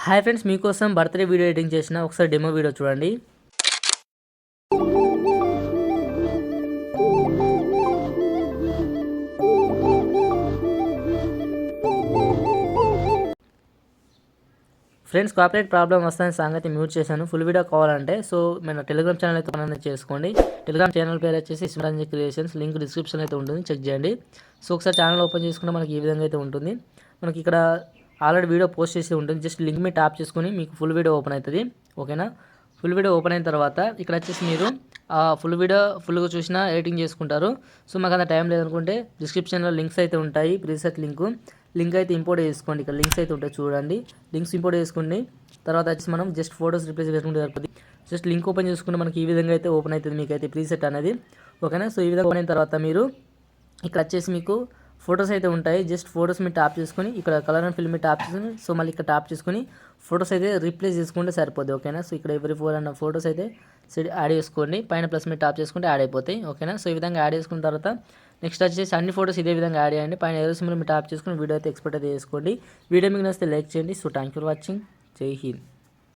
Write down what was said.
Hi friends, మీకోసం birthday video editing చేసిన ఒకసారి డెమో వీడియో చూడండి. ఫ్రెండ్స్, కాపీరైట్ ప్రాబ్లం వస్తుందని సంగతి మ్యూట్ చేశాను. ఫుల్ వీడియో కావాలంటే మన టెలిగ్రామ్ ఛానల్ అయితే పని చేసుకోండి. టెలిగ్రామ్ ఛానల్ పేరు వచ్చేసి సిమ్రాంజీ క్రియేషన్స్, లింక్ డిస్క్రిప్షన్ అయితే ఉంటుంది, చెక్ చేయండి. ఒకసారి ఛానల్ ఓపెన్ చేసుకుంటే మనకి ఈ విధంగా అయితే ఉంటుంది. మనకి ఇక్కడ ఆల్రెడీ వీడియో పోస్ట్ చేసి ఉంటుంది. జస్ట్ లింక్ మీద ట్యాప్ చేసుకుని మీకు ఫుల్ వీడియో ఓపెన్ అవుతుంది. ఓకేనా? ఫుల్ వీడియో ఓపెన్ అయిన తర్వాత ఇక్కడ వచ్చేసి మీరు ఫుల్ వీడియో ఫుల్గా చూసినా ఎడిటింగ్ చేసుకుంటారు. మాకు అంత టైం లేదనుకుంటే డిస్క్రిప్షన్లో లింక్స్ అయితే ఉంటాయి, ప్రీసెట్ లింక్ అయితే ఇంపోర్ట్ చేసుకోండి. ఇక్కడ లింక్స్ అయితే ఉంటాయి చూడండి. లింక్స్ ఇంపోర్ట్ చేసుకోండి. తర్వాత వచ్చి మనం జస్ట్ ఫోటోస్ రిప్లేస్ చేసుకుంటే సరిపోతుంది. జస్ట్ లింక్ ఓపెన్ చేసుకుంటే మనకి ఈ విధంగా అయితే ఓపెన్ అవుతుంది మీకు అయితే ప్రీసెట్ అనేది. ఓకేనా? ఈ విధంగా ఓపెన్ అయిన తర్వాత మీరు ఇక్కడ వచ్చేసి మీకు ఫొటోస్ అయితే ఉంటాయి. జస్ట్ ఫొటోస్ మీద ట్యాప్ చేసుకొని ఇక్కడ కలర్ అండ్ ఫిల్మ్ మీద ట్యాప్ చేసుకొని మళ్ళీ ఇక్కడ ట్యాప్ చేసుకొని ఫొటోస్ అయితే రీప్లేస్ చేసుకుంటే సరిపోద్ది. ఓకేనా? ఇక్కడ ఎవరి 4 అన్న ఫొటోస్ అయితే యాడ్ చేసుకోండి. పైన ప్లస్ మీద ట్యాప్ చేసుకుంటే యాడ్ అయిపోతాయి. ఓకేనా? ఈ విధంగా యాడ్ చేసుకున్న తర్వాత నెక్స్ట్ వచ్చేసి అన్ని ఫొటోస్ ఇదే విధంగా యాడ్ చేయండి. పైన ఏదో సింబల్ మీద ట్యాప్ చేసుకుని వీడియో అయితే ఎక్స్పోర్ట్ అయితే చేసుకోండి. వీడియో మీకు నచ్చితే లైక్ చేయండి. Thank you for watching. జై హింద్.